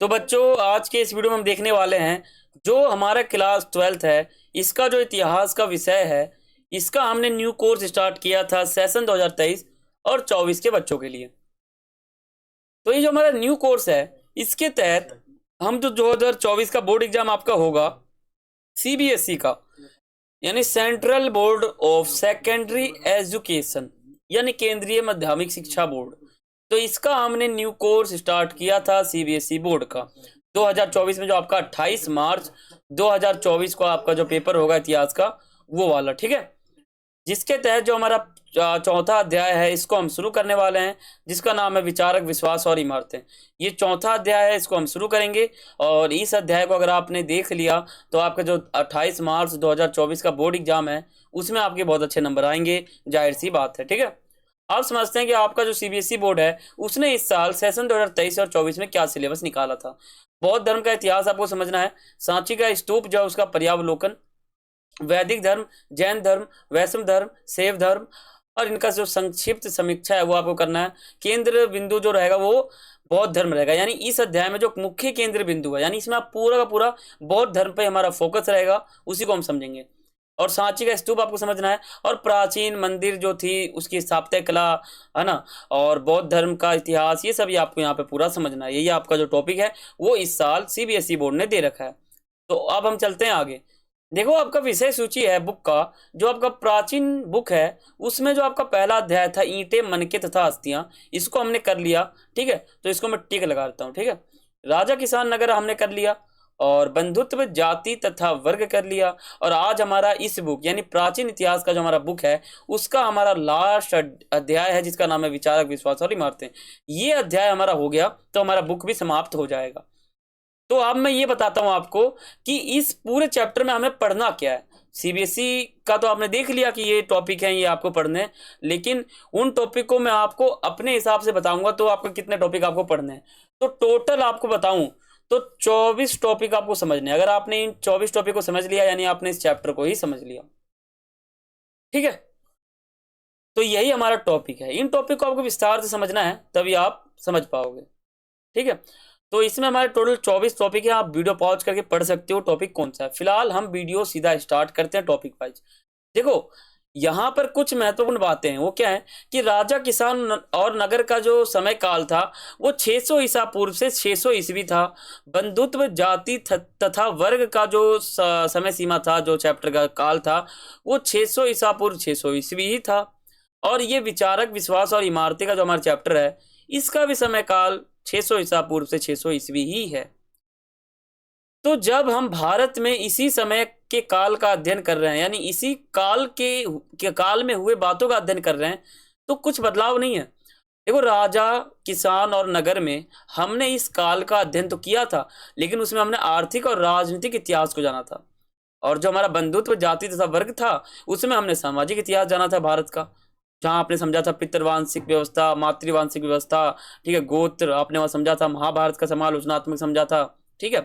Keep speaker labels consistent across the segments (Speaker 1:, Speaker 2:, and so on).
Speaker 1: तो बच्चों आज के इस वीडियो में हम देखने वाले हैं जो हमारा क्लास 12th है। इसका जो इतिहास का विषय है, इसका हमने न्यू कोर्स स्टार्ट किया था सेशन 2023 और 24 के बच्चों के लिए। तो ये जो हमारा न्यू कोर्स है, इसके तहत हम जो 2024 का बोर्ड एग्जाम आपका होगा सीबीएसई का, यानी central board of secondary education, यानी केंद्रीय माध्यमिक शिक्षा बोर्ड। तो इसका हमने न्यू कोर्स स्टार्ट किया था सीबीएसई बोर्ड का 2024 में, जो आपका 28 मार्च 2024 को आपका जो पेपर होगा इतिहास का, वो वाला, ठीक है। जिसके तहत जो हमारा चौथा अध्याय है, इसको हम शुरू करने वाले हैं, जिसका नाम है विचारक, विश्वास और इमारतें। ये चौथा अध्याय है, इसको हम शुरू करेंगे। और इस अध्याय को अगर आपने देख लिया तो आपका जो 28 मार्च 2024 का बोर्ड एग्जाम है, उसमें आपके बहुत अच्छे नंबर आएंगे, जाहिर सी बात है, ठीक है। आप समझते हैं कि आपका जो सीबीएसई बोर्ड है, उसने इस साल सेशन 2023 और 24 में क्या सिलेबस निकाला था। बौद्ध धर्म का इतिहास आपको समझना है, सांची का स्तूप जो है उसका पर्यावलोकन, वैदिक धर्म, जैन धर्म, वैष्णव धर्म, शैव धर्म, और इनका जो संक्षिप्त समीक्षा है वो आपको करना है। केंद्र बिंदु जो रहेगा वो बौद्ध धर्म रहेगा, यानी इस अध्याय में जो मुख्य केंद्र बिंदु है, यानी इसमें आप पूरा का पूरा बौद्ध धर्म पे हमारा फोकस रहेगा, उसी को हम समझेंगे। और सांची का स्तूप आपको समझना है, और प्राचीन मंदिर जो थी उसकी स्थापत्य कला, है ना, और बौद्ध धर्म का इतिहास, ये सभी आपको यहाँ पे पूरा समझना है। यही आपका जो टॉपिक है वो इस साल सीबीएसई बोर्ड ने दे रखा है। तो अब हम चलते हैं आगे। देखो, आपका विषय सूची है बुक का, जो आपका प्राचीन बुक है, उसमें जो आपका पहला अध्याय था ईंटें, मनके तथा अस्थियां, इसको हमने कर लिया, ठीक है। तो इसको मैं टिक लगा देता हूँ, ठीक है। राजा किसान नगर हमने कर लिया, और बंधुत्व, जाति तथा वर्ग कर लिया। और आज हमारा इस बुक यानी प्राचीन इतिहास का जो हमारा बुक है, उसका हमारा लास्ट अध्याय है, जिसका नाम है विचारक, विश्वास और इमारतें। ये अध्याय हमारा हो गया तो हमारा बुक भी समाप्त हो जाएगा। तो अब मैं ये बताता हूं आपको कि इस पूरे चैप्टर में हमें पढ़ना क्या है। सीबीएसई का तो आपने देख लिया कि ये टॉपिक हैं, ये आपको पढ़ने हैं, लेकिन उन टॉपिक को मैं आपको अपने हिसाब से बताऊंगा। तो आपको कितने टॉपिक आपको पढ़ने हैं, तो टोटल आपको बताऊं तो 24 टॉपिक आपको समझने हैं। अगर आपने इन 24 टॉपिक को समझ लिया, यानी आपने इस चैप्टर को ही समझ लिया, ठीक है। तो यही हमारा टॉपिक है। इन टॉपिक को आपको विस्तार से समझना है, तभी आप समझ पाओगे, ठीक है। तो इसमें हमारे टोटल 24 टॉपिक है। आप वीडियो पॉज करके पढ़ सकते हो टॉपिक कौन सा है। फिलहाल हम वीडियो सीधा स्टार्ट करते हैं टॉपिक वाइज। देखो, यहाँ पर कुछ महत्वपूर्ण बातें हैं। वो क्या है कि राजा, किसान और नगर का जो समय काल था वो 600 ईसा पूर्व से 600 ईस्वी था। बंधुत्व, जाति तथा वर्ग का जो समय सीमा था, जो चैप्टर का काल था, वो 600 ईसा पूर्व 600 ईस्वी ही था। और ये विचारक, विश्वास और इमारतें का जो हमारा चैप्टर है, इसका भी समय काल 600 ईसा पूर्व से 600 ईस्वी ही है। तो जब हम भारत में इसी समय के काल का अध्ययन कर रहे हैं, यानी इसी काल के काल में हुए बातों का अध्ययन कर रहे हैं, तो कुछ बदलाव नहीं है। देखो, राजा, किसान और नगर में हमने इस काल का अध्ययन तो किया था, लेकिन उसमें हमने आर्थिक और राजनीतिक इतिहास को जाना था। और जो हमारा बंधुत्व, जाति तथा वर्ग था, उसमें हमने सामाजिक इतिहास जाना था भारत का, जहां आपने समझा था पितृवांशिक व्यवस्था, मातृवांशिक व्यवस्था, ठीक है, गोत्र आपने वहां समझा था, महाभारत का समालोचनात्मक समझा था, ठीक है।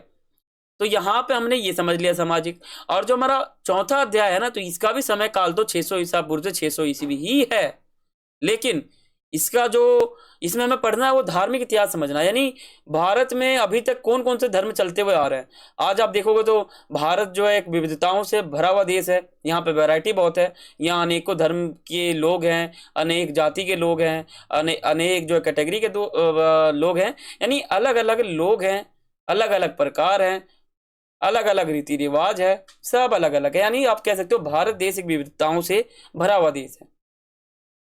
Speaker 1: तो यहाँ पे हमने ये समझ लिया सामाजिक। और जो हमारा चौथा अध्याय है ना, तो इसका भी समय काल तो 600 ईसा पूर्व से 600 ईस्वी ही है, लेकिन इसका जो इसमें हमें पढ़ना है वो धार्मिक इतिहास समझना है। यानी भारत में अभी तक कौन कौन से धर्म चलते हुए आ रहे हैं। आज आप देखोगे तो भारत जो है एक विविधताओं से भरा हुआ देश है। यहाँ पे वैरायटी बहुत है, यहाँ अनेकों धर्म के लोग हैं, अनेक जाति के लोग हैं, अनेक जो कैटेगरी के लोग हैं, यानी अलग अलग लोग हैं, अलग अलग प्रकार हैं, अलग अलग रीति रिवाज है, सब अलग अलग है। यानी आप कह सकते हो भारत देश एक विविधताओं से भरा हुआ देश है।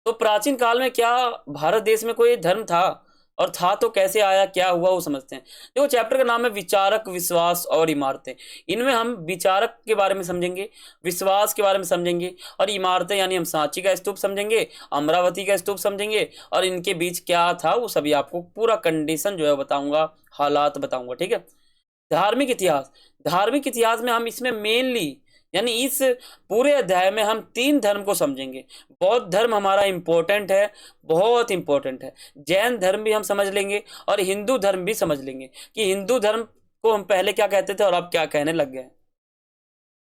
Speaker 1: तो प्राचीन काल में क्या भारत देश में कोई धर्म था, और था तो कैसे आया, क्या हुआ, वो समझते हैं। देखो, चैप्टर का नाम है विचारक, विश्वास और इमारतें। इनमें हम विचारक के बारे में समझेंगे, विश्वास के बारे में समझेंगे, और इमारतें यानी हम सांची का स्तूप समझेंगे, अमरावती का स्तूप समझेंगे, और इनके बीच क्या था वो सभी आपको पूरा कंडीशन जो है बताऊंगा, हालात बताऊंगा, ठीक है। धार्मिक इतिहास, धार्मिक इतिहास में हम इसमें मेनली यानी इस पूरे अध्याय में हम 3 धर्म को समझेंगे। बौद्ध धर्म हमारा इंपॉर्टेंट है, बहुत इंपॉर्टेंट है। जैन धर्म भी हम समझ लेंगे, और हिंदू धर्म भी समझ लेंगे कि हिंदू धर्म को हम पहले क्या कहते थे और अब क्या कहने लग गए।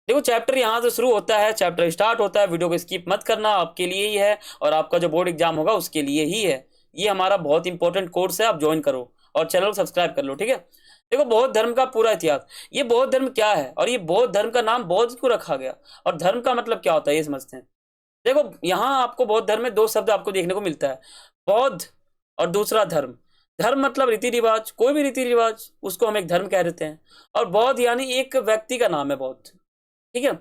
Speaker 1: देखो, चैप्टर यहाँ से शुरू होता है, चैप्टर स्टार्ट होता है। वीडियो को स्किप मत करना, आपके लिए ही है, और आपका जो बोर्ड एग्जाम होगा उसके लिए ही है। ये हमारा बहुत इंपॉर्टेंट कोर्स है, आप ज्वाइन करो। और चैनल को सब्सक्राइब कर लो, ठीक है। देखो बौद्ध धर्म का पूरा इतिहास, ये बौद्ध धर्म क्या है और ये बौद्ध धर्म का नाम बौद्ध क्यों रखा गया और धर्म का मतलब क्या होता है ये समझते हैं। देखो यहाँ आपको बौद्ध धर्म में दो शब्द आपको देखने को मिलता है, बौद्ध और दूसरा धर्म। धर्म मतलब रीति रिवाज, कोई भी रीति रिवाज उसको हम एक धर्म कह देते हैं, और बौद्ध यानी एक व्यक्ति का नाम है बौद्ध, ठीक है।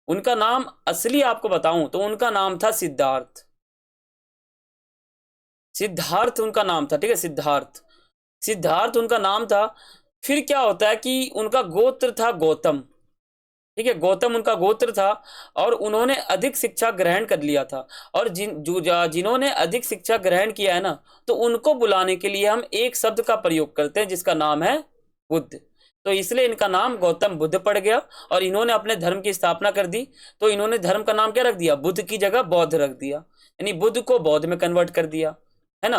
Speaker 1: उनका नाम असली आपको बताऊं तो उनका नाम था सिद्धार्थ, सिद्धार्थ उनका नाम था, ठीक है, सिद्धार्थ, सिद्धार्थ उनका नाम था। फिर क्या होता है कि उनका गोत्र था गौतम, ठीक है, गौतम उनका गोत्र था, और उन्होंने अधिक शिक्षा ग्रहण कर लिया था। और जिन्होंने अधिक शिक्षा ग्रहण किया है ना, तो उनको बुलाने के लिए हम एक शब्द का प्रयोग करते हैं जिसका नाम है बुद्ध। तो इसलिए इनका नाम गौतम बुद्ध पड़ गया, और इन्होंने अपने धर्म की स्थापना कर दी। तो इन्होंने धर्म का नाम क्या रख दिया, बुद्ध की जगह बौद्ध रख दिया, यानी बुद्ध को बौद्ध में कन्वर्ट कर दिया, है ना,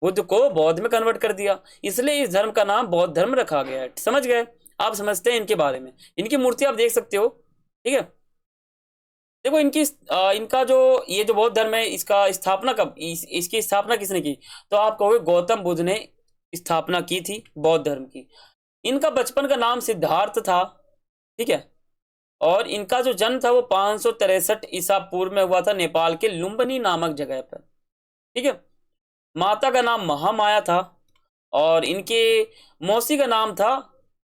Speaker 1: बुद्ध को बौद्ध में कन्वर्ट कर दिया, इसलिए इस धर्म का नाम बौद्ध धर्म रखा गया है। समझ गए, आप समझते हैं इनके बारे में। इनकी मूर्ति आप देख सकते हो, ठीक है। देखो इनका जो ये जो बौद्ध धर्म है, इसका स्थापना कब, इसकी स्थापना किसने की, तो आप कहोगे गौतम बुद्ध ने स्थापना की थी बौद्ध धर्म की। इनका बचपन का नाम सिद्धार्थ था, ठीक है, और इनका जो जन्म था वो 563 ईसा पूर्व में हुआ था नेपाल के लुम्बिनी नामक जगह पर, ठीक है। माता का नाम महामाया था, और इनके मौसी का नाम था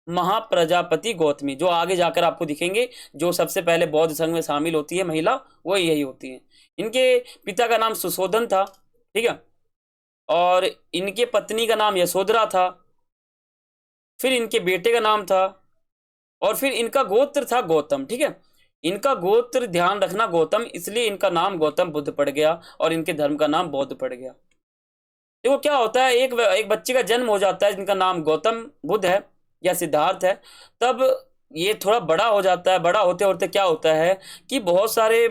Speaker 1: महाप्रजापति गौतमी, जो आगे जाकर आपको दिखेंगे। जो सबसे पहले बौद्ध संघ में शामिल होती है महिला, वो यही होती है। इनके पिता का नाम सुशोधन था, ठीक है, और इनके पत्नी का नाम यशोधरा था। फिर इनके बेटे का नाम था, और फिर इनका गोत्र था गौतम, ठीक है। इनका गोत्र ध्यान रखना गौतम, इसलिए इनका नाम गौतम बुद्ध पड़ गया, और इनके धर्म का नाम बौद्ध पड़ गया। देखो क्या होता है, एक बच्चे का जन्म हो जाता है जिनका नाम गौतम बुद्ध है या सिद्धार्थ है, तब ये थोड़ा बड़ा हो जाता है। बड़ा होते होते क्या होता है कि बहुत सारे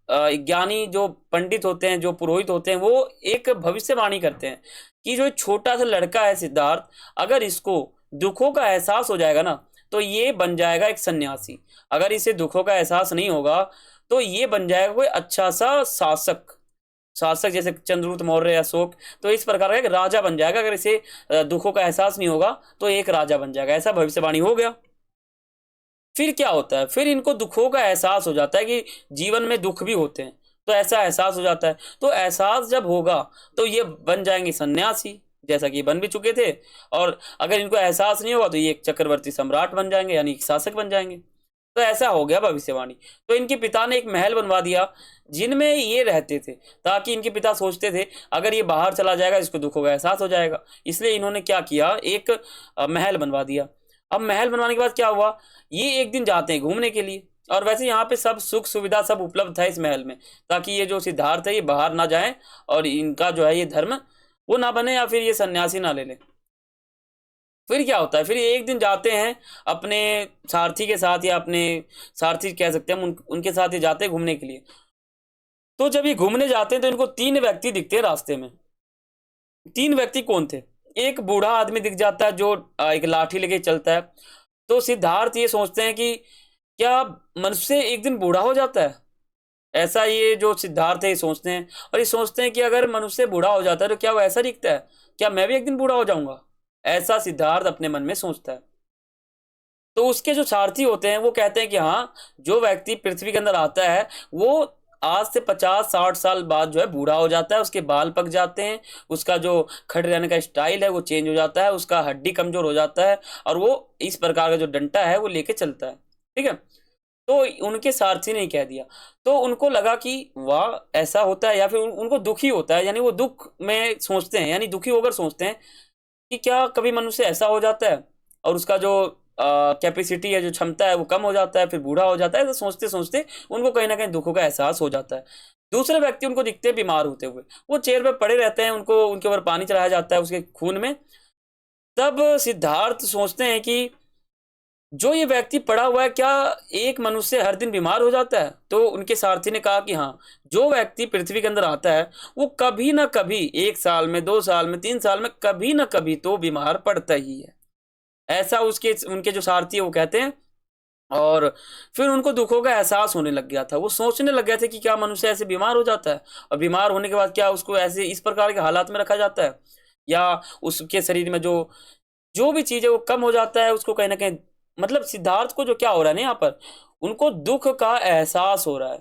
Speaker 1: ज्ञानी जो पंडित होते हैं, जो पुरोहित होते हैं, वो एक भविष्यवाणी करते हैं कि जो छोटा सा लड़का है सिद्धार्थ, अगर इसको दुखों का एहसास हो जाएगा ना, तो ये बन जाएगा एक सन्यासी। अगर इसे दुखों का एहसास नहीं होगा तो ये बन जाएगा कोई अच्छा सा शासक, जैसे चंद्रगुप्त मौर्य, अशोक, तो इस प्रकार का एक राजा बन जाएगा। अगर इसे दुखों का एहसास नहीं होगा तो एक राजा बन जाएगा, ऐसा भविष्यवाणी हो गया। फिर क्या होता है, फिर इनको दुखों का एहसास हो जाता है कि जीवन में दुख भी होते हैं, तो ऐसा एहसास हो जाता है। तो एहसास जब होगा तो ये बन जाएंगे सन्यासी, जैसा कि बन भी चुके थे। और अगर इनको एहसास नहीं होगा तो ये एक चक्रवर्ती सम्राट बन जाएंगे, यानी एक शासक बन जाएंगे। तो ऐसा हो गया भविष्यवाणी। तो इनके पिता ने एक महल बनवा दिया जिनमें ये रहते थे, ताकि इनके पिता सोचते थे अगर ये बाहर चला जाएगा इसको दुखों का एहसास हो जाएगा, इसलिए इन्होंने क्या किया, एक महल बनवा दिया। अब महल बनवाने के बाद क्या हुआ, ये एक दिन जाते हैं घूमने के लिए, और वैसे यहाँ पे सब सुख सुविधा सब उपलब्ध था इस महल में, ताकि ये जो सिद्धार्थ है ये बाहर ना जाए और इनका जो है ये धर्म वो ना बने, या फिर ये सन्यासी ना ले ले। फिर क्या होता है, फिर एक दिन जाते हैं अपने सारथी के साथ, या अपने सारथी कह सकते हैं हम, उनके साथ ये जाते हैं घूमने के लिए। तो जब ये घूमने जाते हैं तो इनको 3 व्यक्ति दिखते हैं रास्ते में। 3 व्यक्ति कौन थे, एक बूढ़ा आदमी दिख जाता है जो एक लाठी लेके चलता है। तो सिद्धार्थ ये सोचते हैं कि क्या मनुष्य एक दिन बूढ़ा हो जाता है, ऐसा ये जो सिद्धार्थ है ये सोचते हैं। और ये सोचते हैं कि अगर मनुष्य बूढ़ा हो जाता है तो क्या वो ऐसा दिखता है, क्या मैं भी एक दिन बूढ़ा हो जाऊंगा, ऐसा सिद्धार्थ अपने मन में सोचता है। तो उसके जो सारथी होते हैं वो कहते हैं कि हाँ, जो व्यक्ति पृथ्वी के अंदर आता है वो आज से 50-60 साल बाद जो है बूढ़ा हो जाता है, उसके बाल पक जाते हैं, उसका जो खड़े रहने का स्टाइल है वो चेंज हो जाता है, उसका हड्डी कमजोर हो जाता है, और वो इस प्रकार का जो डंडा है वो लेके चलता है, ठीक है। तो उनके सारथी ने कह दिया, तो उनको लगा कि वाह ऐसा होता है, या फिर उनको दुखी होता है, यानी वो दुख में सोचते हैं, यानी दुखी होकर सोचते हैं कि क्या कभी मनुष्य ऐसा हो जाता है और उसका जो कैपेसिटी है, जो क्षमता है वो कम हो जाता है, फिर बूढ़ा हो जाता है। तो सोचते सोचते उनको कहीं ना कहीं दुखों का एहसास हो जाता है। दूसरे व्यक्ति उनको दिखते हैं बीमार होते हुए, वो चेयर पे पड़े रहते हैं, उनको उनके ऊपर पानी चढ़ाया जाता है उसके खून में। तब सिद्धार्थ सोचते हैं कि जो ये व्यक्ति पड़ा हुआ है, क्या एक मनुष्य हर दिन बीमार हो जाता है। तो उनके सारथी ने कहा कि हाँ, जो व्यक्ति पृथ्वी के अंदर आता है वो कभी ना कभी 1 साल में, 2 साल में, 3 साल में कभी ना कभी तो बीमार पड़ता ही है, ऐसा उनके जो सारथी है वो कहते हैं। और फिर उनको दुखों का एहसास होने लग गया था, वो सोचने लग गए थे कि क्या मनुष्य ऐसे बीमार हो जाता है, और बीमार होने के बाद क्या उसको ऐसे इस प्रकार के हालात में रखा जाता है। या उसके शरीर में जो जो भी चीज़ है वो कम हो जाता है, उसको कहीं ना कहीं, मतलब सिद्धार्थ को जो क्या हो रहा है ना यहाँ पर, उनको दुख का एहसास हो रहा है।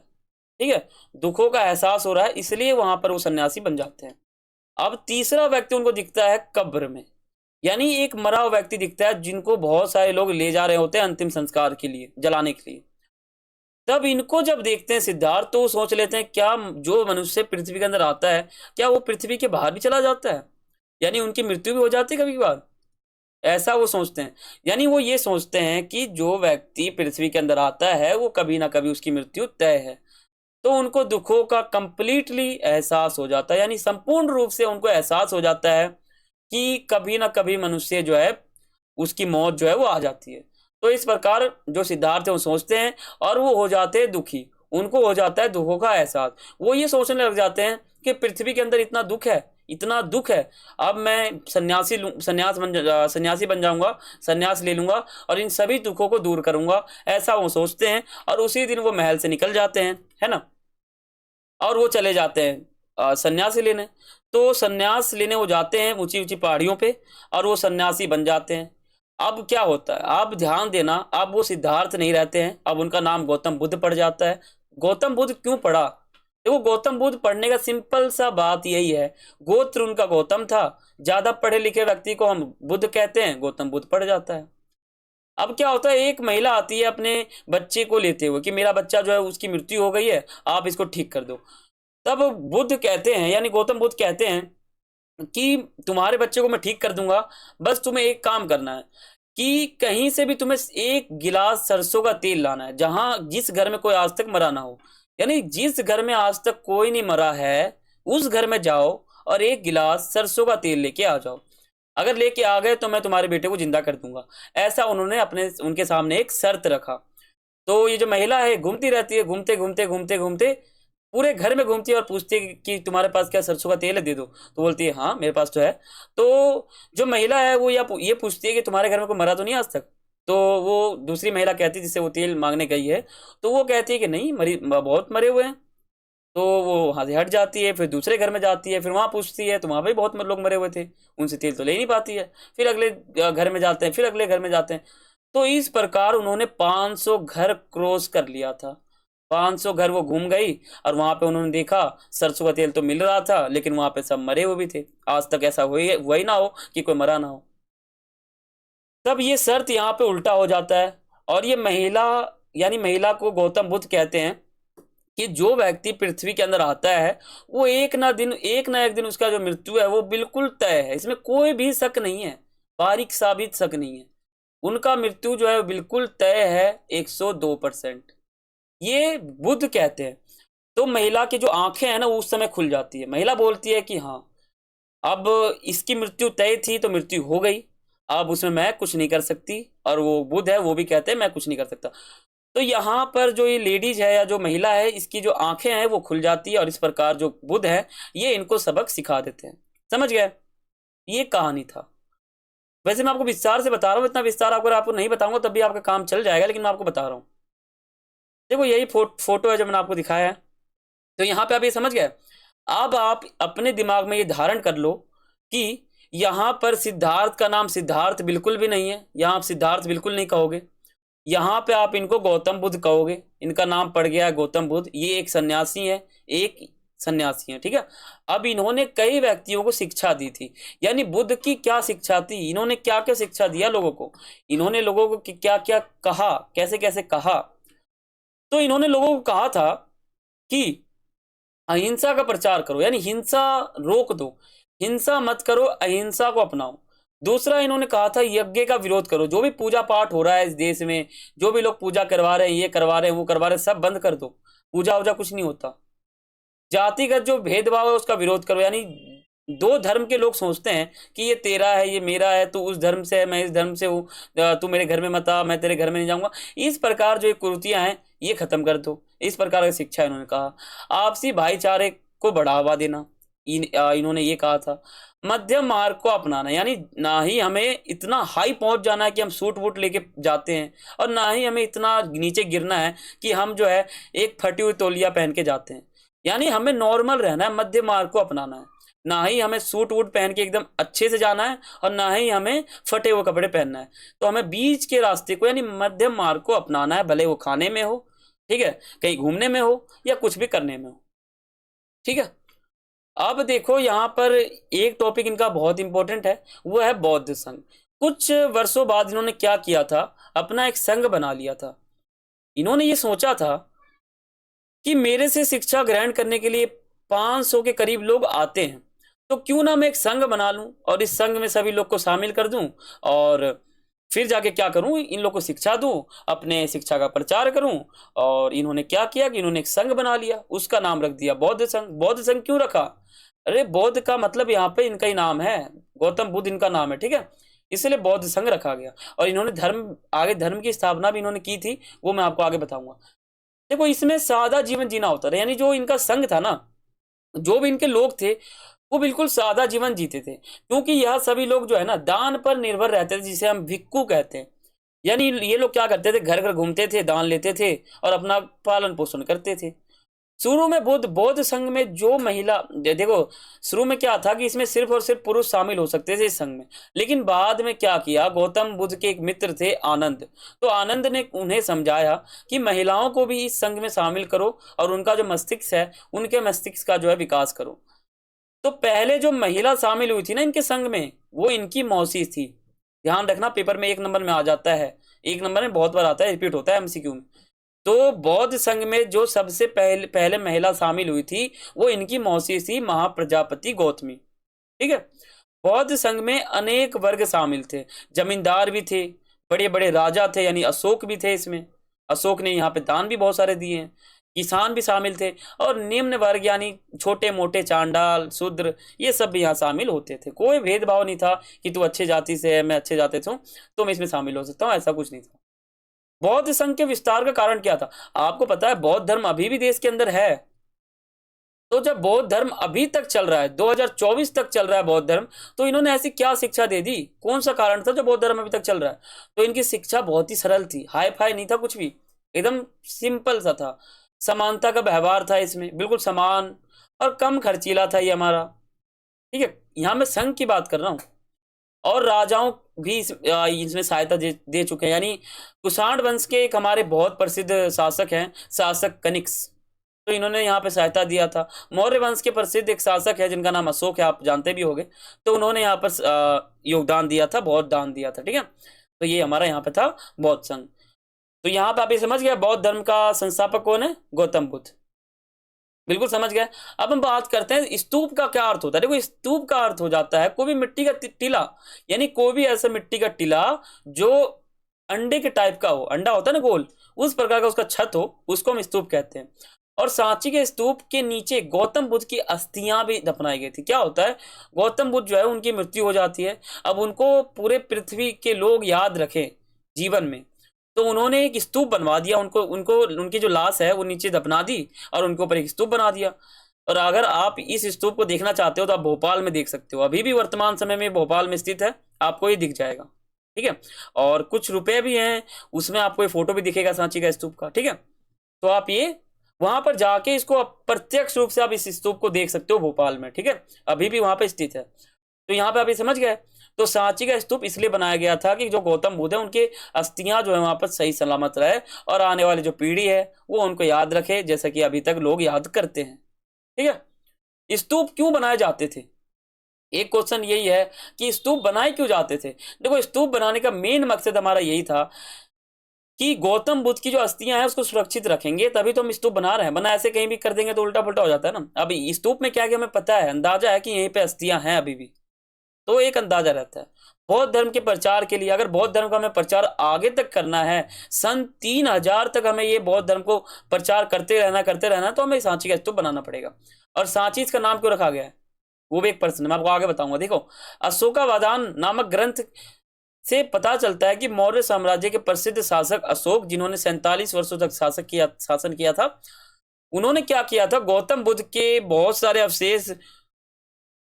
Speaker 1: ठीक है, दुखों का एहसास हो रहा है, इसलिए वहां पर वो सन्यासी बन जाते हैं। अब तीसरा व्यक्ति उनको दिखता है कब्र में, यानी एक मरा हुआ व्यक्ति दिखता है जिनको बहुत सारे लोग ले जा रहे होते हैं अंतिम संस्कार के लिए, जलाने के लिए। तब इनको जब देखते हैं सिद्धार्थ, तो वो सोच लेते हैं क्या जो मनुष्य पृथ्वी के अंदर आता है, क्या वो पृथ्वी के बाहर भी चला जाता है, यानी उनकी मृत्यु भी हो जाती है कभी कभार, ऐसा वो सोचते हैं। यानी वो ये सोचते हैं कि जो व्यक्ति पृथ्वी के अंदर आता है वो कभी ना कभी उसकी मृत्यु तय है। तो उनको दुखों का कंप्लीटली एहसास हो जाता है, यानी संपूर्ण रूप से उनको एहसास हो जाता है कि कभी ना कभी मनुष्य जो है उसकी मौत जो है वो आ जाती है। तो इस प्रकार जो सिद्धार्थ है वो सोचते हैं और वो हो जाते हैं दुखी, उनको हो जाता है दुखों का एहसास। वो ये सोचने लग जाते हैं कि पृथ्वी के अंदर इतना दुख है, इतना दुख है, अब मैं सन्यासी बन जाऊंगा, सन्यास ले लूंगा और इन सभी दुखों को दूर करूंगा, ऐसा वो सोचते हैं। और उसी दिन वो महल से निकल जाते हैं, है ना, और वो चले जाते हैं सन्यासी लेने। तो सन्यास लेने वो जाते हैं ऊंची ऊंची पहाड़ियों पे, और वो सन्यासी बन जाते हैं। अब क्या होता है, आप ध्यान देना, अब वो सिद्धार्थ नहीं रहते हैं, अब उनका नाम गौतम बुद्ध पड़ जाता है। गौतम बुद्ध क्यों पड़ा? देखो, गौतम बुद्ध पढ़ने का सिंपल सा बात यही है, गोत्र उनका गौतम था, ज्यादा पढ़े लिखे व्यक्ति को हम बुद्ध कहते हैं, गौतम बुद्ध पड़ जाता है। अब क्या होता है, एक महिला आती है अपने बच्चे को लेते हुए कि मेरा बच्चा जो है उसकी मृत्यु हो गई है, आप इसको ठीक कर दो। तब बुद्ध कहते हैं, यानी गौतम बुद्ध कहते हैं कि तुम्हारे बच्चे को मैं ठीक कर दूंगा, बस तुम्हें एक काम करना है कि कहीं से भी तुम्हें एक गिलास सरसों का तेल लाना है, जहां जिस घर में कोई आज तक मरा ना हो, यानी जिस घर में आज तक कोई नहीं मरा है उस घर में जाओ और एक गिलास सरसों का तेल लेके आ जाओ। अगर लेके आ गए तो मैं तुम्हारे बेटे को जिंदा कर दूंगा। ऐसा उन्होंने अपने उनके सामने एक शर्त रखा। तो ये जो महिला है घूमती रहती है, घूमते घूमते घूमते घूमते पूरे घर में घूमती है और पूछती है कि तुम्हारे पास क्या सरसों का तेल है, दे दो। तो बोलती है हाँ मेरे पास तो है। तो जो महिला है वो ये पूछती है कि तुम्हारे घर में कोई मरा तो नहीं आज तक? तो वो दूसरी महिला कहती है जिससे वो तेल मांगने गई है, तो वो कहती है कि नहीं, मरी बहुत मरे हुए हैं। तो वो वहां से हट जाती है, फिर दूसरे घर में जाती है, फिर वहां पूछती है तो वहां भी बहुत लोग मरे हुए थे, उनसे तेल तो ले नहीं पाती है। फिर अगले घर में जाते हैं, फिर अगले घर में जाते हैं। तो इस प्रकार उन्होंने 500 घर क्रॉस कर लिया था। 500 घर वो घूम गई और वहां पे उन्होंने देखा सरसों का तेल तो मिल रहा था, लेकिन वहां पे सब मरे हुए भी थे। आज तक ऐसा हुआ ही ना हो कि कोई मरा ना हो। तब ये शर्त यहाँ पे उल्टा हो जाता है, और ये महिला, यानी महिला को गौतम बुद्ध कहते हैं कि जो व्यक्ति पृथ्वी के अंदर आता है वो एक ना एक दिन उसका जो मृत्यु है वो बिल्कुल तय है, इसमें कोई भी शक नहीं है, बारीक सा भी शक नहीं है। उनका मृत्यु जो है वो बिल्कुल तय है, 102%। ये बुद्ध कहते हैं। तो महिला की जो आंखें हैं ना वो उस समय खुल जाती है, महिला बोलती है कि हाँ, अब इसकी मृत्यु तय थी तो मृत्यु हो गई, अब उसमें मैं कुछ नहीं कर सकती। और वो बुद्ध है वो भी कहते हैं मैं कुछ नहीं कर सकता। तो यहाँ पर जो ये लेडीज है या जो महिला है, इसकी जो आंखें हैं वो खुल जाती है, और इस प्रकार जो बुद्ध है ये इनको सबक सिखा देते हैं। समझ गए? ये कहानी था। वैसे मैं आपको विस्तार से बता रहा हूँ, इतना विस्तार अगर आपको नहीं बताऊंगा तब भी आपका काम चल जाएगा, लेकिन मैं आपको बता रहा हूँ। देखो यही फोटो है जो मैंने आपको दिखाया है। तो यहाँ पे आप ये समझ गए। अब आप अपने दिमाग में ये धारण कर लो कि यहाँ पर सिद्धार्थ का नाम सिद्धार्थ बिल्कुल भी नहीं है, यहाँ आप सिद्धार्थ बिल्कुल नहीं कहोगे, यहाँ पे आप इनको गौतम बुद्ध कहोगे। इनका नाम पड़ गया है गौतम बुद्ध, ये एक सन्यासी है, एक सन्यासी है, ठीक है। अब इन्होंने कई व्यक्तियों को शिक्षा दी थी, यानी बुद्ध की क्या शिक्षा थी, इन्होंने क्या क्या शिक्षा दिया लोगों को, इन्होंने लोगों को क्या क्या कहा, कैसे कैसे कहा। तो इन्होंने लोगों को कहा था कि अहिंसा का प्रचार करो, यानी हिंसा रोक दो, हिंसा मत करो, अहिंसा को अपनाओ। दूसरा इन्होंने कहा था यज्ञ का विरोध करो, जो भी पूजा पाठ हो रहा है इस देश में, जो भी लोग पूजा करवा रहे हैं, ये करवा रहे हैं, वो करवा रहे हैं, सब बंद कर दो, पूजा वूजा कुछ नहीं होता। जातिगत जो भेदभाव है उसका विरोध करो, यानी दो धर्म के लोग सोचते हैं कि ये तेरा है ये मेरा है, तू उस धर्म से है मैं इस धर्म से हूँ, तू मेरे घर में मत आ मैं तेरे घर में नहीं जाऊंगा। इस प्रकार जो कुरीतियां हैं ये खत्म कर दो, इस प्रकार की शिक्षा इन्होंने कहा। आपसी भाईचारे को बढ़ावा देना, इन्होंने ये कहा था। मध्यम मार्ग को अपनाना, यानी ना ही हमें इतना हाई पहुंच जाना है कि हम सूट वूट लेके जाते हैं, और ना ही हमें इतना नीचे गिरना है कि हम जो है एक फटी हुई तौलिया पहन के जाते हैं, यानी हमें नॉर्मल रहना है, मध्य मार्ग को अपनाना है। ना ही हमें सूट वूट पहन के एकदम अच्छे से जाना है और ना ही हमें फटे हुए कपड़े पहनना है। तो हमें बीच के रास्ते को यानी मध्यम मार्ग को अपनाना है, भले वो खाने में हो, ठीक है, कहीं घूमने में हो या कुछ भी करने में हो, ठीक है। अब देखो यहाँ पर एक टॉपिक इनका बहुत इंपॉर्टेंट है, वो है बौद्ध संघ। कुछ वर्षों बाद इन्होंने क्या किया था, अपना एक संघ बना लिया था। इन्होंने ये सोचा था कि मेरे से शिक्षा ग्रहण करने के लिए 500 के करीब लोग आते हैं, तो क्यों ना मैं एक संघ बना लूं और इस संघ में सभी लोग को शामिल कर दूं और फिर जाके क्या करूं, इन लोग को शिक्षा दूं, अपने शिक्षा का प्रचार करूं। और इन्होंने क्या किया कि इन्होंने एक संघ बना लिया, उसका नाम रख दिया बौद्ध संघ। बौद्ध संघ क्यों रखा? अरे बौद्ध का मतलब यहाँ पे इनका ही नाम है, गौतम बुद्ध इनका नाम है, ठीक है, इसलिए बौद्ध संघ रखा गया। और इन्होंने धर्म, आगे धर्म की स्थापना भी इन्होंने की थी, वो मैं आपको आगे बताऊंगा। देखो इसमें सादा जीवन जीना होता था, यानी जो इनका संघ था ना, जो भी इनके लोग थे वो बिल्कुल सादा जीवन जीते थे, क्योंकि यह सभी लोग जो है ना दान पर निर्भर रहते थे, जिसे हम भिक्खु कहते हैं। यानी ये लोग क्या करते थे, घर घर घूमते थे, दान लेते थे और अपना पालन पोषण करते थे। शुरू में बौद्ध बौद्ध संघ में जो महिला, देखो शुरू में क्या था कि इसमें सिर्फ और सिर्फ पुरुष शामिल हो सकते थे इस संघ में। लेकिन बाद में क्या किया, गौतम बुद्ध के एक मित्र थे आनंद, तो आनंद ने उन्हें समझाया कि महिलाओं को भी इस संघ में शामिल करो और उनका जो मस्तिष्क है, उनके मस्तिष्क का जो है विकास करो। तो पहले जो महिला शामिल हुई थी ना इनके संघ में, वो इनकी मौसी थी। ध्यान रखना, पेपर में 1 नंबर में आ जाता है, 1 नंबर में बहुत बार आता है, रिपीट होता है एमसीक्यू में। तो बौद्ध संघ में जो सबसे पहले पहले महिला शामिल हुई थी, वो इनकी मौसी थी, महाप्रजापति गौतमी, ठीक है। बौद्ध संघ में अनेक वर्ग शामिल थे, जमींदार भी थे, बड़े बड़े राजा थे, यानी अशोक भी थे इसमें, अशोक ने यहाँ पे दान भी बहुत सारे दिए हैं। किसान भी शामिल थे और निम्न वर्ग यानी छोटे मोटे चांडाल शूद्र, ये सब भी यहाँ शामिल होते थे। कोई भेदभाव नहीं था कि तू अच्छे जाति से है, मैं अच्छे जाति से हूँ तो मैं इसमें शामिल हो सकता हूँ, ऐसा कुछ नहीं था। बौद्ध संघ के विस्तार का कारण क्या था? आपको पता है बौद्ध धर्म अभी भी देश के अंदर है। तो जब बौद्ध धर्म अभी तक चल रहा है, 2024 तक चल रहा है बौद्ध धर्म, तो इन्होंने ऐसी क्या शिक्षा दे दी? कौन सा कारण था जो बौद्ध धर्म अभी तक चल रहा है? तो इनकी शिक्षा बहुत ही सरल थी, हाई फाई नहीं था कुछ भी, एकदम सिंपल सा था। समानता का व्यवहार था इसमें, बिल्कुल समान, और कम खर्चीला था ये हमारा, ठीक है। यहाँ मैं संघ की बात कर रहा हूँ। और राजाओं भी इसमें सहायता दे चुके हैं, यानी कुषाण वंश के एक हमारे बहुत प्रसिद्ध शासक हैं, शासक कनिष्क, तो इन्होंने यहाँ पे सहायता दिया था। मौर्य वंश के प्रसिद्ध एक शासक है जिनका नाम अशोक है, आप जानते भी होंगे, तो उन्होंने यहाँ पर योगदान दिया था, बहुत दान दिया था, ठीक है। तो ये हमारा यहाँ पे था बौद्ध संघ। तो यहाँ पे आप ये समझ गया बौद्ध धर्म का संस्थापक कौन है? गौतम बुद्ध, बिल्कुल समझ गए। अब हम बात करते हैं स्तूप का क्या अर्थ होता है। देखो स्तूप का अर्थ हो जाता है कोई भी मिट्टी का टीला, यानी कोई भी ऐसा मिट्टी का टीला जो अंडे के टाइप का हो, अंडा होता है ना गोल, उस प्रकार का उसका छत हो, उसको हम स्तूप कहते हैं। और सांची के स्तूप के नीचे गौतम बुद्ध की अस्थियां भी दफनाई गई थी। क्या होता है, गौतम बुद्ध जो है उनकी मृत्यु हो जाती है, अब उनको पूरे पृथ्वी के लोग याद रखें जीवन में, तो उन्होंने एक स्तूप बनवा दिया, उनको उनको उनकी जो लाश है वो नीचे दफना दी और उनके ऊपर एक स्तूप बना दिया। और अगर आप इस स्तूप को देखना चाहते हो तो आप भोपाल में देख सकते हो, अभी भी वर्तमान समय में भोपाल में स्थित है, आपको ये दिख जाएगा, ठीक है। और कुछ रुपए भी हैं उसमें, आपको ये फोटो भी दिखेगा सांची का स्तूप का, ठीक है। तो आप ये वहां पर जाके इसको प्रत्यक्ष रूप से आप इस स्तूप को देख सकते हो भोपाल में, ठीक है, अभी भी वहां पर स्थित है। तो यहाँ पे आप ये समझ गए। तो सांची का स्तूप इसलिए बनाया गया था कि जो गौतम बुद्ध है उनके अस्थियां जो है वहां पर सही सलामत रहे और आने वाली जो पीढ़ी है वो उनको याद रखे, जैसा कि अभी तक लोग याद करते हैं, ठीक है। स्तूप क्यों बनाए जाते थे? एक क्वेश्चन यही है कि स्तूप बनाए क्यों जाते थे। देखो स्तूप बनाने का मेन मकसद हमारा यही था कि गौतम बुद्ध की जो अस्थियां हैं उसको सुरक्षित रखेंगे, तभी तो हम स्तूप बना रहे हैं, वरना ऐसे कहीं भी कर देंगे तो उल्टा पुल्टा हो जाता है ना। अभी स्तूप में क्या क्या हमें पता है, अंदाजा है कि यहीं पे अस्थियां हैं अभी भी, तो एक अंदाजा रहता है। बौद्ध धर्म के प्रचार के लिए, अगर बौद्ध धर्म का हमें प्रचार आगे तक करना है, सन 3000 तक हमें ये बौद्ध धर्म को प्रचार करते रहना, तो हमें सांची का स्तूप बनाना पड़ेगा। और सांची इसका नाम क्यों रखा गया है वो भी एक प्रश्न मैं आपको आगे बताऊंगा। देखो अशोकावदान नामक ग्रंथ से पता चलता है कि मौर्य साम्राज्य के प्रसिद्ध शासक अशोक, जिन्होंने 47 वर्षों तक शासन किया था, उन्होंने क्या किया था, गौतम बुद्ध के बहुत सारे अवशेष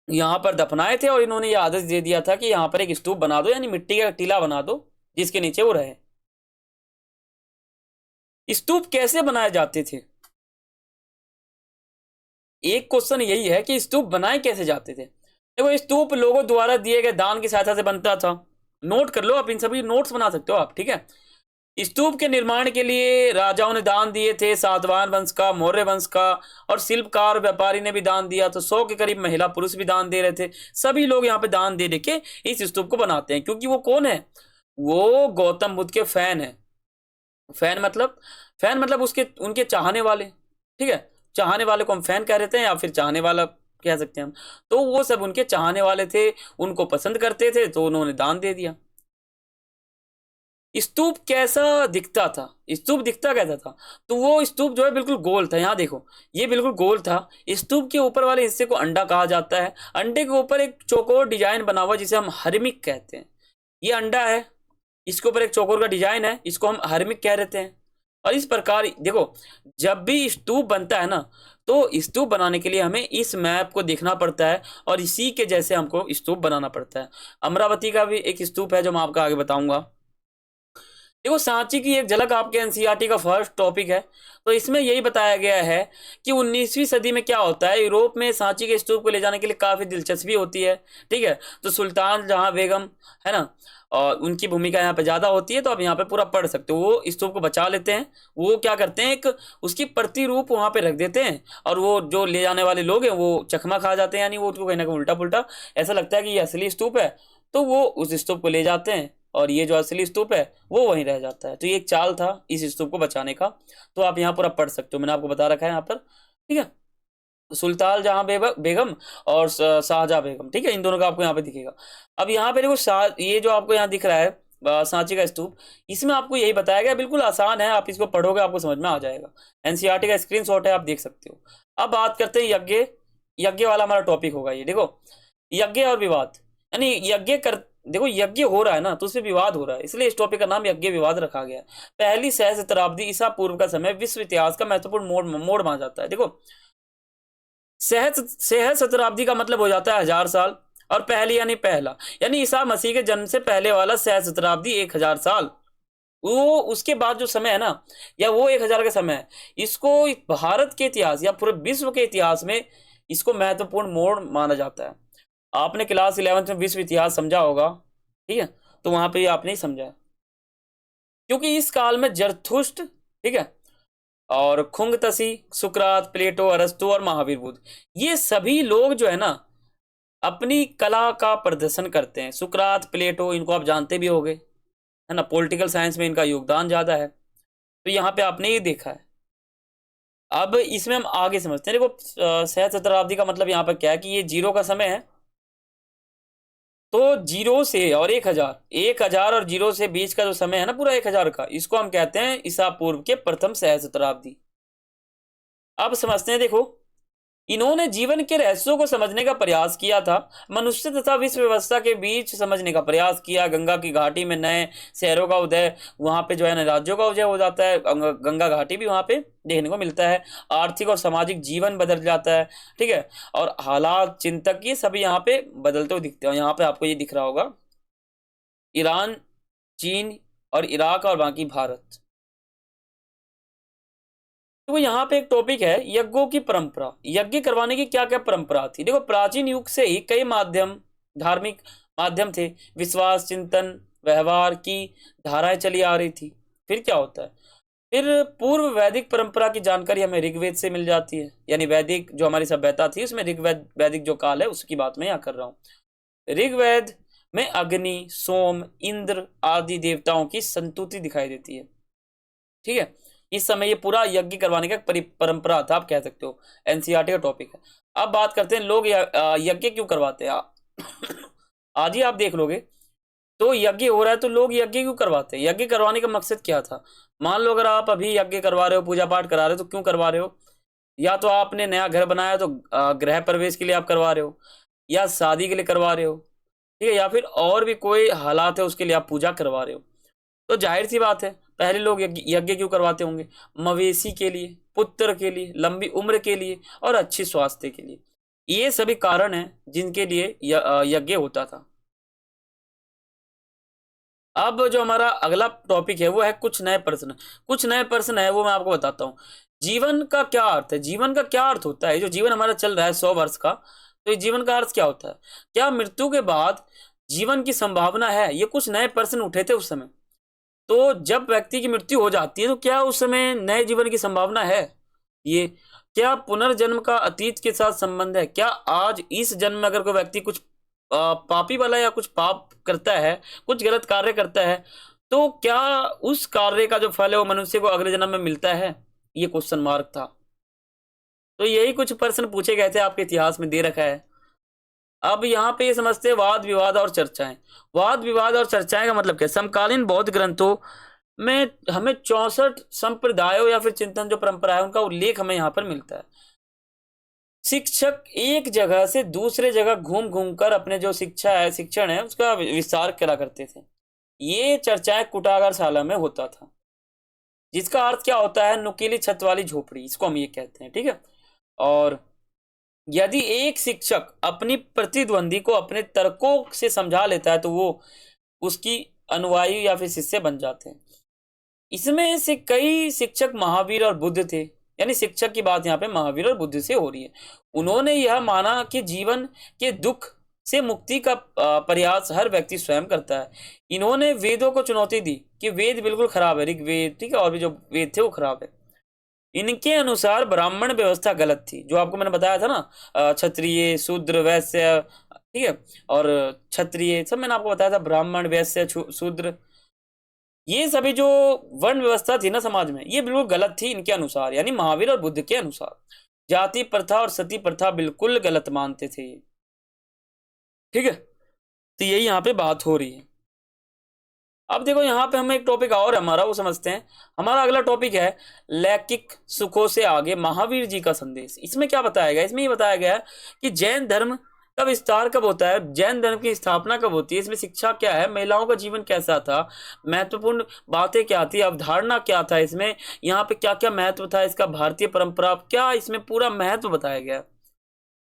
Speaker 1: यहाँ पर दफनाए थे और इन्होंने ये आदेश दे दिया था कि यहाँ पर एक स्तूप बना दो, यानी मिट्टी का टीला बना दो जिसके नीचे वो रहे। स्तूप कैसे बनाए जाते थे? एक क्वेश्चन यही है कि स्तूप बनाए कैसे जाते थे। देखो स्तूप लोगों द्वारा दिए गए दान की सहायता से बनता था। नोट कर लो, आप इन सभी नोट्स बना सकते हो आप, ठीक है। स्तूप के निर्माण के लिए राजाओं ने दान दिए थे, सातवाहन वंश का, मौर्य वंश का, और शिल्पकार व्यापारी ने भी दान दिया। तो 100 के करीब महिला पुरुष भी दान दे रहे थे। सभी लोग यहाँ पे दान दे के इस स्तूप को बनाते हैं। क्योंकि वो कौन है, वो गौतम बुद्ध के फैन है। फैन मतलब, फैन मतलब उसके उनके चाहने वाले, ठीक है। चाहने वाले को हम फैन कह देते हैं या फिर चाहने वाला कह सकते हैं हम। तो वो सब उनके चाहने वाले थे, उनको पसंद करते थे, तो उन्होंने दान दे दिया। स्तूप कैसा दिखता था, स्तूप दिखता कैसा था, तो वो स्तूप जो है बिल्कुल गोल था। यहाँ देखो, ये बिल्कुल गोल था। स्तूप के ऊपर वाले हिस्से को अंडा कहा जाता है। अंडे के ऊपर एक चौकोर डिजाइन बना हुआ जिसे हम हर्मिक कहते हैं। ये अंडा है, इसके ऊपर एक चौकोर का डिजाइन है, इसको हम हर्मिक कह देते हैं। और इस प्रकार देखो, जब भी स्तूप बनता है ना, तो स्तूप बनाने के लिए हमें इस मैप को देखना पड़ता है और इसी के जैसे हमको स्तूप बनाना पड़ता है। अमरावती का भी एक स्तूप है जो मैं आपको आगे बताऊंगा। देखो सांची की एक झलक आपके एनसीईआरटी का फर्स्ट टॉपिक है। तो इसमें यही बताया गया है कि 19वीं सदी में क्या होता है, यूरोप में सांची के स्तूप को ले जाने के लिए काफी दिलचस्पी होती है, ठीक है। तो सुल्तान जहां बेगम है ना, और उनकी भूमिका यहाँ पे ज्यादा होती है। तो आप यहाँ पे पूरा पढ़ सकते हो। वो स्तूप को बचा लेते हैं, वो क्या करते हैं, एक उसकी प्रतिरूप वहां पे रख देते हैं, और वो जो ले जाने वाले लोग हैं वो चकमा खा जाते हैं, यानी वो उसको कहीं ना कहीं उल्टा पुल्टा ऐसा लगता है कि ये असली स्तूप है, तो वो उस स्तूप को ले जाते हैं और ये जो असली स्तूप है वो वहीं रह जाता है। तो ये एक चाल था इस स्तूप को बचाने का। तो आप यहाँ पूरा पढ़ सकते हो, मैंने आपको बता रखा है यहाँ पर, ठीक है। सुल्तान जहां बेगम और शाहजहां बेगम, ठीक है, इन दोनों का आपको यहाँ पे दिखेगा। अब यहाँ पे देखो ये जो आपको यहाँ दिख रहा है सांची का स्तूप, इसमें आपको यही बताया गया, बिल्कुल आसान है, आप इसको पढ़ोगे आपको समझ में आ जाएगा। एनसीईआरटी का स्क्रीनशॉट है, आप देख सकते हो। अब बात करते हैं यज्ञ। यज्ञ वाला हमारा टॉपिक होगा ये। देखो यज्ञ और विवाद, यानी यज्ञ कर, देखो यज्ञ हो रहा है ना, तो उसमें विवाद हो रहा है, इसलिए इस टॉपिक का नाम यज्ञ विवाद रखा गया है। पहली सहस्त्राब्दी ईसा पूर्व का समय विश्व इतिहास का महत्वपूर्ण मोड़ मोड़ माना जाता है। देखो सहस्त्राब्दी का मतलब हो जाता है 1000 साल, और पहली यानी पहला, यानी ईसा मसीह के जन्म से पहले वाला सहस्त्राब्दी 1000 साल। वो उसके बाद जो समय है ना, या वो 1000 का समय है, इसको भारत के इतिहास या पूरे विश्व के इतिहास में इसको महत्वपूर्ण मोड़ माना जाता है। आपने क्लास 11th में विश्व इतिहास समझा होगा, ठीक है, तो वहां पे आपने ही समझा है। क्योंकि इस काल में जरथुष्ट, ठीक है, और खुंगतसी, सुकरात, प्लेटो, अरस्तु और महावीर बुद्ध, ये सभी लोग जो है ना अपनी कला का प्रदर्शन करते हैं। सुकरात, प्लेटो, इनको आप जानते भी होंगे, है ना, पॉलिटिकल साइंस में इनका योगदान ज्यादा है। तो यहाँ पे आपने ये देखा है। अब इसमें हम आगे समझते हैं। देखो सहस्त्राब्दी का मतलब यहाँ पर क्या है कि ये जीरो का समय है। तो जीरो से और 1000, 1000 और जीरो से बीच का जो समय है ना पूरा 1000 का, इसको हम कहते हैं ईसा पूर्व के प्रथम सहस्त्राब्दी। अब समझते हैं। देखो इन्होंने जीवन के रहस्यों को समझने का प्रयास किया था, मनुष्य तथा विश्व व्यवस्था के बीच समझने का प्रयास किया। गंगा की घाटी में नए शहरों का उदय, वहां पे जो है ना राज्यों का उदय हो जाता है। गंगा घाटी भी वहां पे देखने को मिलता है। आर्थिक और सामाजिक जीवन बदल जाता है, ठीक है। और हालात, चिंतक, ये सभी यहाँ पे बदलते हुए दिखते हैं। यहाँ पे आपको ये दिख रहा होगा, ईरान, चीन और इराक और बाकी भारत। तो यहाँ पे एक टॉपिक है यज्ञों की परंपरा। यज्ञ करवाने की क्या क्या परंपरा थी। देखो प्राचीन युग से ही कई माध्यम, धार्मिक माध्यम थे, विश्वास, चिंतन, व्यवहार की धाराएं चली आ रही थी। फिर क्या होता है, फिर पूर्व वैदिक परंपरा की जानकारी हमें ऋग्वेद से मिल जाती है। यानी वैदिक जो हमारी सभ्यता थी उसमें ऋग्वेद, वैदिक जो काल है उसकी बात मैं यहाँ कर रहा हूँ। ऋग्वेद में अग्नि, सोम, इंद्र आदि देवताओं की संतुति दिखाई देती है, ठीक है। इस समय ये पूरा यज्ञ करवाने का परंपरा था, आप कह सकते हो। एनसीईआरटी का टॉपिक है। अब बात करते हैं लोग यज्ञ क्यों करवाते हैं। आज ही आप देख लोगे तो यज्ञ हो रहा है तो लोग यज्ञ क्यों करवाते हैं। यज्ञ करवाने का मकसद क्या था। मान लो अगर आप अभी यज्ञ करवा रहे हो, पूजा पाठ करा रहे हो, तो क्यों करवा रहे हो। या तो आपने नया घर बनाया तो गृह प्रवेश के लिए आप करवा रहे हो, या शादी के लिए करवा रहे हो, ठीक है, या फिर और भी कोई हालात है उसके लिए आप पूजा करवा रहे हो। तो जाहिर सी बात है पहले लोग यज्ञ क्यों करवाते होंगे। मवेशी के लिए, पुत्र के लिए, लंबी उम्र के लिए और अच्छी स्वास्थ्य के लिए। ये सभी कारण हैं जिनके लिए यज्ञ होता था। अब जो हमारा अगला टॉपिक है वो है कुछ नए प्रश्न। कुछ नए प्रश्न है वो मैं आपको बताता हूँ। जीवन का क्या अर्थ है? जीवन का क्या अर्थ होता है? जो जीवन हमारा चल रहा है 100 वर्ष का, तो ये जीवन का अर्थ क्या होता है? क्या मृत्यु के बाद जीवन की संभावना है? ये कुछ नए प्रश्न उठे थे उस समय। तो जब व्यक्ति की मृत्यु हो जाती है तो क्या उस समय नए जीवन की संभावना है? ये क्या पुनर्जन्म का अतीत के साथ संबंध है? क्या आज इस जन्म में अगर कोई व्यक्ति कुछ पापी वाला या कुछ पाप करता है, कुछ गलत कार्य करता है, तो क्या उस कार्य का जो फल है वो मनुष्य को अगले जन्म में मिलता है? ये क्वेश्चन मार्क था। तो यही कुछ प्रश्न पूछे गए थे, आपके इतिहास में दे रखा है। अब यहाँ पे ये समझते हैं वाद विवाद और चर्चाएं। वाद विवाद और चर्चाएं का मतलब क्या? समकालीन बौद्ध ग्रंथों में हमें 64 संप्रदायों या फिर चिंतन जो परंपरा है उनका उल्लेख हमें यहाँ पर मिलता है। शिक्षक एक जगह से दूसरे जगह घूम घूम कर अपने जो शिक्षण है उसका विस्तार करा करते थे। ये चर्चाएं कुटागारशाला में होता था, जिसका अर्थ क्या होता है? नुकीली छत वाली झोपड़ी, इसको हम ये कहते हैं, ठीक है। और यदि एक शिक्षक अपनी प्रतिद्वंदी को अपने तर्कों से समझा लेता है तो वो उसकी अनुयायी या फिर शिष्य बन जाते हैं। इसमें से कई शिक्षक महावीर और बुद्ध थे, यानी शिक्षक की बात यहाँ पे महावीर और बुद्ध से हो रही है। उन्होंने यह माना कि जीवन के दुख से मुक्ति का प्रयास हर व्यक्ति स्वयं करता है। इन्होंने वेदों को चुनौती दी कि वेद बिल्कुल खराब है, ऋग्वेद, ठीक है, और भी जो वेद थे वो खराब है। इनके अनुसार ब्राह्मण व्यवस्था गलत थी, जो आपको मैंने बताया था ना, क्षत्रिय शूद्र वैश्य, ठीक है, और क्षत्रिय सब मैंने आपको बताया था, ब्राह्मण वैश्य शूद्र, ये सभी जो वर्ण व्यवस्था थी ना समाज में, ये बिल्कुल गलत थी इनके अनुसार, यानी महावीर और बुद्ध के अनुसार। जाति प्रथा और सती प्रथा बिल्कुल गलत मानते थे ये, ठीक है। तो यही यहाँ पे बात हो रही है। अब देखो यहाँ पे हमें एक टॉपिक और हमारा वो समझते हैं। हमारा अगला टॉपिक है लैकिक सुखों से आगे महावीर जी का संदेश। इसमें क्या बताया गया? इसमें ये बताया गया है कि जैन धर्म का विस्तार कब होता है, जैन धर्म की स्थापना कब होती है, इसमें शिक्षा क्या है, महिलाओं का जीवन कैसा था, महत्वपूर्ण बातें क्या थी, अवधारणा क्या था, इसमें यहाँ पे क्या क्या महत्व था, इसका भारतीय परंपरा क्या, इसमें पूरा महत्व बताया गया।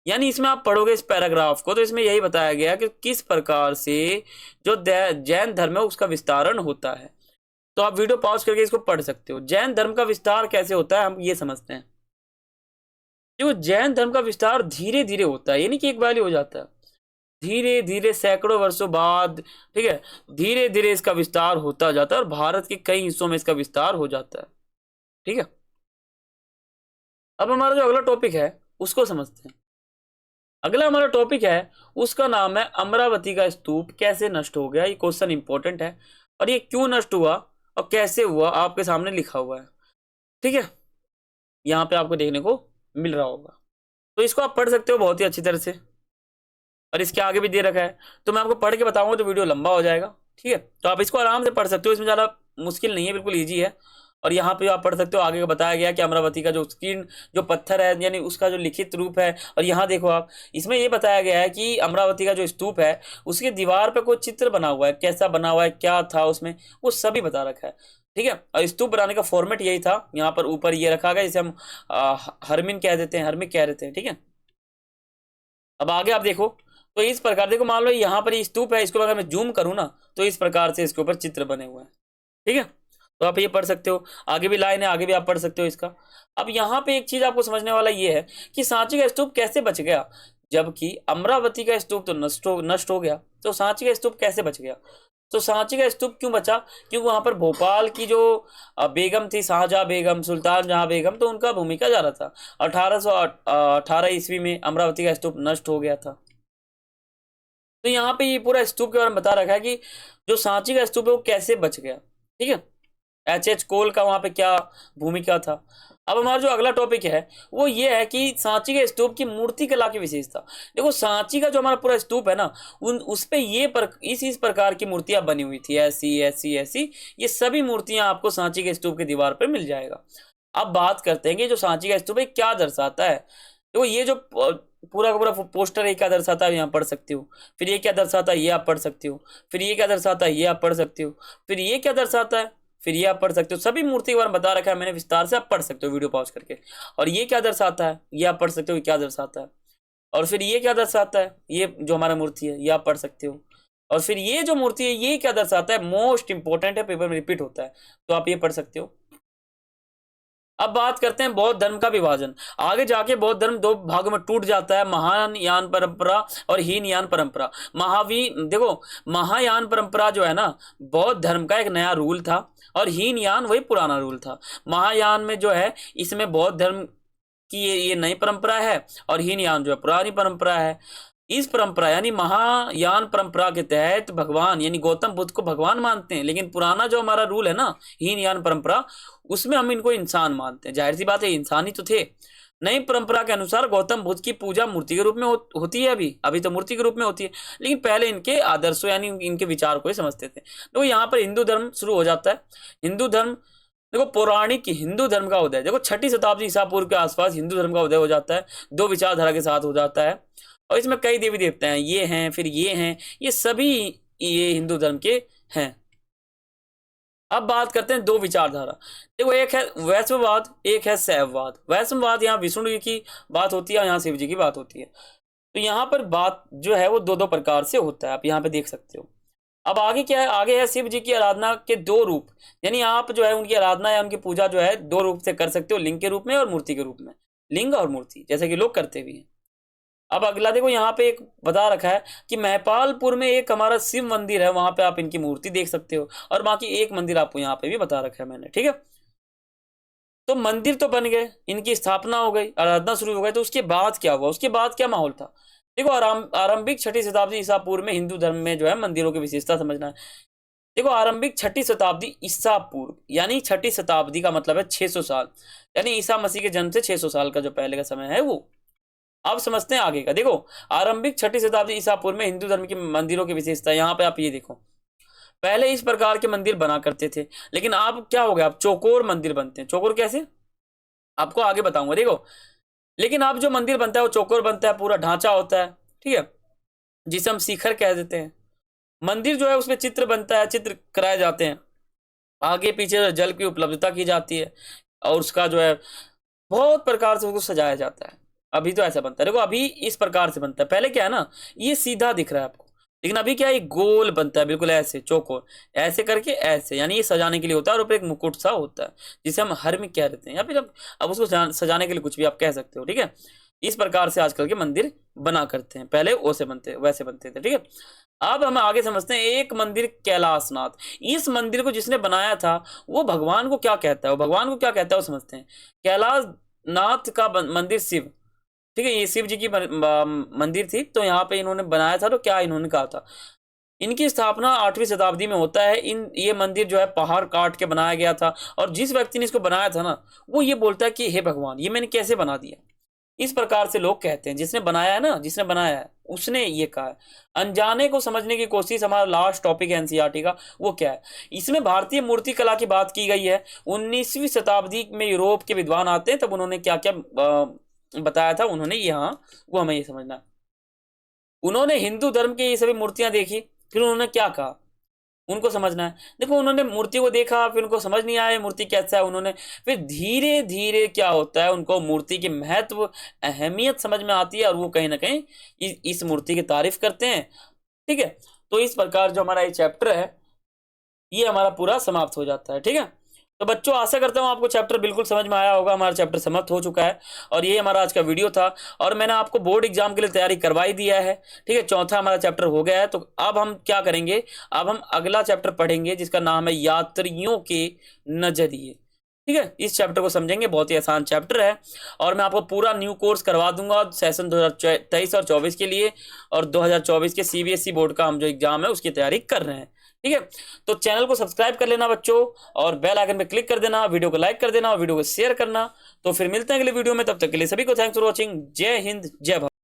Speaker 1: यानी इसमें आप पढ़ोगे इस पैराग्राफ को तो इसमें यही बताया गया कि किस प्रकार से जो जैन धर्म है उसका विस्तारण होता है। तो आप वीडियो पॉज करके इसको पढ़ सकते हो। जैन धर्म का विस्तार कैसे होता है हम ये समझते हैं। जो जैन धर्म का विस्तार धीरे धीरे होता है, यानी कि एक बार ही हो जाता है, धीरे धीरे सैकड़ों वर्षों बाद, ठीक है, धीरे धीरे इसका विस्तार होता जाता है और भारत के कई हिस्सों में इसका विस्तार हो जाता है, ठीक है। अब हमारा जो अगला टॉपिक है उसको समझते हैं। अगला हमारा टॉपिक है उसका नाम है अमरावती का स्तूप कैसे नष्ट हो गया। ये क्वेश्चन इंपॉर्टेंट है और ये क्यों नष्ट हुआ और कैसे हुआ आपके सामने लिखा हुआ है, ठीक है, यहाँ पे आपको देखने को मिल रहा होगा। तो इसको आप पढ़ सकते हो बहुत ही अच्छी तरह से, और इसके आगे भी दे रखा है। तो मैं आपको पढ़ के बताऊंगा तो वीडियो लंबा हो जाएगा, ठीक है। तो आप इसको आराम से पढ़ सकते हो, इसमें ज़्यादा मुश्किल नहीं है, बिल्कुल ईजी है। और यहाँ पे आप पढ़ सकते हो, आगे का बताया गया कि अमरावती का जो स्क्रीन जो पत्थर है यानी उसका जो लिखित रूप है। और यहाँ देखो आप, इसमें ये बताया गया है कि अमरावती का जो स्तूप है उसकी दीवार पे कोई चित्र बना हुआ है, कैसा बना हुआ है, क्या था उसमें, वो सभी बता रखा है, ठीक है। और स्तूप बनाने का फॉर्मेट यही था। यहाँ पर ऊपर ये रखा गया जिसे हम हरमिन कह देते हैं, हर्मिक कह देते हैं, ठीक है। अब आगे आप देखो तो इस प्रकार देखो, मान लो यहाँ पर ये स्तूप है, इसको अगर मैं जूम करूँ ना तो इस प्रकार से इसके ऊपर चित्र बने हुए हैं, ठीक है। तो आप ये पढ़ सकते हो, आगे भी लाइन है, आगे भी आप पढ़ सकते हो इसका। अब यहाँ पे एक चीज आपको समझने वाला ये है कि सांची का स्तूप कैसे बच गया, जबकि अमरावती का स्तूप तो नष्ट हो गया, तो सांची का स्तूप कैसे बच गया? तो सांची का स्तूप क्यों बचा? क्योंकि वहां पर भोपाल की जो बेगम थी, शाहजहां बेगम, सुल्तान जहां बेगम, तो उनका भूमिका जा रहा था। 1818 ईस्वी में अमरावती का स्तूप नष्ट हो गया था। तो यहाँ पे ये पूरा स्तूप के बारे में बता रखा है कि जो सांची का स्तूप है वो कैसे बच गया, ठीक है। एच कोल का वहां पे क्या भूमिका था। अब हमारा जो अगला टॉपिक है वो ये है कि सांची के स्तूप की मूर्ति कला की विशेषता। देखो सांची का जो हमारा पूरा स्तूप है ना, उस पे ये इस प्रकार की मूर्तियां बनी हुई थी, ऐसी ऐसी ऐसी, ये सभी मूर्तियां आपको सांची के स्तूप की दीवार पर मिल जाएगा। अब बात करते हैं कि जो सांची का स्तूप है क्या दर्शाता है। देखो ये जो पूरा का पूरा पोस्टर है क्या दर्शाता है यहाँ पढ़ सकते हो, फिर ये क्या दर्शाता है ये आप पढ़ सकते हो, फिर ये क्या दर्शाता है ये आप पढ़ सकते हो, फिर ये क्या दर्शाता है, फिर ये आप पढ़ सकते हो। सभी मूर्ति के बारे में बता रखा है मैंने विस्तार से, आप पढ़ सकते हो वीडियो पॉज करके। और ये क्या दर्शाता है ये आप पढ़ सकते हो, क्या दर्शाता है। और फिर ये क्या दर्शाता है, ये जो हमारा मूर्ति है ये आप पढ़ सकते हो। और फिर ये जो मूर्ति है ये क्या दर्शाता है, मोस्ट इंपॉर्टेंट है, पेपर में रिपीट होता है, तो आप ये पढ़ सकते हो। अब बात करते हैं बौद्ध धर्म का विभाजन। आगे जाके बौद्ध धर्म दो भागों में टूट जाता है, महायान परंपरा और हीनयान परंपरा। देखो, महायान परंपरा जो है ना, बौद्ध धर्म का एक नया रूल था, और हीनयान वही पुराना रूल था। महायान में जो है इसमें बौद्ध धर्म की ये नई परंपरा है, और हीनयान जो है पुरानी परंपरा है। इस परंपरा यानी महायान परंपरा के तहत भगवान यानी गौतम बुद्ध को भगवान मानते हैं, लेकिन पुराना जो हमारा रूल है ना, हीनयान परंपरा, उसमें हम इनको इंसान मानते हैं। जाहिर सी बात है, इंसान ही तो थे। नई परंपरा के अनुसार गौतम बुद्ध की पूजा मूर्ति के रूप में होती है। अभी तो मूर्ति के रूप में होती है, लेकिन पहले इनके आदर्शों यानी इनके विचार को ही समझते थे। तो यहाँ पर हिंदू धर्म शुरू हो जाता है। हिंदू धर्म, देखो, पौराणिक हिंदू धर्म का उदय, देखो 6ठी शताब्दी ईसा पूर्व के आसपास हिंदू धर्म का उदय हो जाता है, दो विचारधारा के साथ हो जाता है, और इसमें कई देवी देवता हैं, ये हैं, फिर ये हैं, ये सभी ये हिंदू धर्म के हैं। अब बात करते हैं दो विचारधारा। देखो, एक है वैष्णववाद, एक है शैववाद। वैष्णववाद यहाँ विष्णु जी की बात होती है और यहाँ शिव जी की बात होती है। तो यहाँ पर बात जो है वो दो दो प्रकार से होता है, आप यहाँ पे देख सकते हो। अब आगे क्या है, आगे है शिव जी की आराधना के दो रूप, यानी आप जो है उनकी आराधना या उनकी पूजा जो है दो रूप से कर सकते हो, लिंग के रूप में और मूर्ति के रूप में। लिंग और मूर्ति, जैसे कि लोग करते भी हैं। अब अगला देखो, यहाँ पे एक बता रखा है कि महपालपुर में एक हमारा शिव मंदिर है, वहां पे आप इनकी मूर्ति देख सकते हो, और बाकी एक मंदिर आपको यहाँ पे भी बता रखा है मैंने, ठीक है। तो मंदिर तो बन गए, इनकी स्थापना हो गई, आराधना शुरू हो गई, तो उसके बाद क्या हुआ, उसके बाद क्या माहौल था। देखो, आरंभिक 6ठी शताब्दी ईसा पूर्व में हिंदू धर्म में जो है मंदिरों की विशेषता समझना है। देखो, आरंभिक 6ठी शताब्दी ईसा पूर्व, यानी 6ठी शताब्दी का मतलब है 600 साल, यानी ईसा मसीह के जन्म से 600 साल का जो पहले का समय है वो। अब समझते हैं आगे का। देखो, आरंभिक 6ठी शताब्दी ईसा पूर्व में हिंदू धर्म की मंदिरों की विशेषता, यहाँ पे आप ये देखो, पहले इस प्रकार के मंदिर बना करते थे, लेकिन अब क्या हो गया, अब चौकोर मंदिर बनते हैं। चौकोर कैसे, आपको आगे बताऊंगा। देखो, लेकिन अब जो मंदिर बनता है वो चौकोर बनता है, पूरा ढांचा होता है, ठीक है, जिसे हम शिखर कह देते हैं। मंदिर जो है उसमें चित्र बनता है, चित्र कराए जाते हैं, आगे पीछे जल की उपलब्धता की जाती है, और उसका जो है बहुत प्रकार से उसको सजाया जाता है। अभी तो ऐसा बनता है, देखो अभी इस प्रकार से बनता है, पहले क्या है ना, ये सीधा दिख रहा है आपको, लेकिन अभी क्या है, गोल बनता है, बिल्कुल ऐसे चौकोर, ऐसे करके ऐसे, यानी ये सजाने के लिए होता है, और ऊपर एक मुकुट सा होता है जिसे हम हर्म कह देते हैं, या फिर अब उसको सजाने के लिए कुछ भी आप कह सकते हो, ठीक है। इस प्रकार से आजकल के मंदिर बना करते हैं, पहले वैसे बनते थे, ठीक है। अब हम आगे समझते हैं एक मंदिर कैलाशनाथ। इस मंदिर को जिसने बनाया था वो भगवान को क्या कहता है, वो भगवान को क्या कहता है वो समझते हैं। कैलाशनाथ का मंदिर शिव, ठीक है, ये शिव जी की मंदिर थी, तो यहाँ पे इन्होंने बनाया था। तो क्या इन्होंने कहा था, इनकी स्थापना 8वीं शताब्दी में होता है। ये मंदिर जो है पहाड़ काट के बनाया गया था, और जिस व्यक्ति ने इसको बनाया था ना, वो ये बोलता है कि हे भगवान, ये मैंने कैसे बना दिया। इस प्रकार से लोग कहते हैं, जिसने बनाया है ना, जिसने बनाया है उसने ये कहा है। अनजाने को समझने की कोशिश, हमारा लास्ट टॉपिक है एनसीईआरटी का, वो क्या है, इसमें भारतीय मूर्ति कला की बात की गई है। 19वीं शताब्दी में यूरोप के विद्वान आते हैं, तब उन्होंने क्या क्या बताया था, उन्होंने यहाँ वो हमें ये समझना है। उन्होंने हिंदू धर्म की ये सभी मूर्तियां देखी, फिर उन्होंने क्या कहा, उनको समझना है। देखो, उन्होंने मूर्ति को देखा, फिर उनको समझ नहीं आया मूर्ति कैसा है, उन्होंने फिर धीरे धीरे क्या होता है, उनको मूर्ति की महत्व, अहमियत समझ में आती है, और वो कहीं ना कहीं इस मूर्ति की तारीफ करते हैं, ठीक है। तो इस प्रकार जो हमारा ये चैप्टर है ये हमारा पूरा समाप्त हो जाता है, ठीक है। तो बच्चों, आशा करता हूँ आपको चैप्टर बिल्कुल समझ में आया होगा। हमारा चैप्टर समाप्त हो चुका है, और ये हमारा आज का वीडियो था, और मैंने आपको बोर्ड एग्जाम के लिए तैयारी करवा ही दिया है, ठीक है। चौथा हमारा चैप्टर हो गया है। तो अब हम क्या करेंगे, अब हम अगला चैप्टर पढ़ेंगे जिसका नाम है यात्रियों के नजरिए, ठीक है। इस चैप्टर को समझेंगे, बहुत ही आसान चैप्टर है, और मैं आपको पूरा न्यू कोर्स करवा दूंगा सेशन 2023 और 24 के लिए, और 2024 के सीबीएसई बोर्ड का हम जो एग्जाम है उसकी तैयारी कर रहे हैं, ठीक है। तो चैनल को सब्सक्राइब कर लेना बच्चों, और बेल आइकन पे क्लिक कर देना, वीडियो को लाइक कर देना, और वीडियो को शेयर करना। तो फिर मिलते हैं अगले वीडियो में, तब तक के लिए सभी को थैंक्स फॉर वॉचिंग। जय हिंद, जय भारत।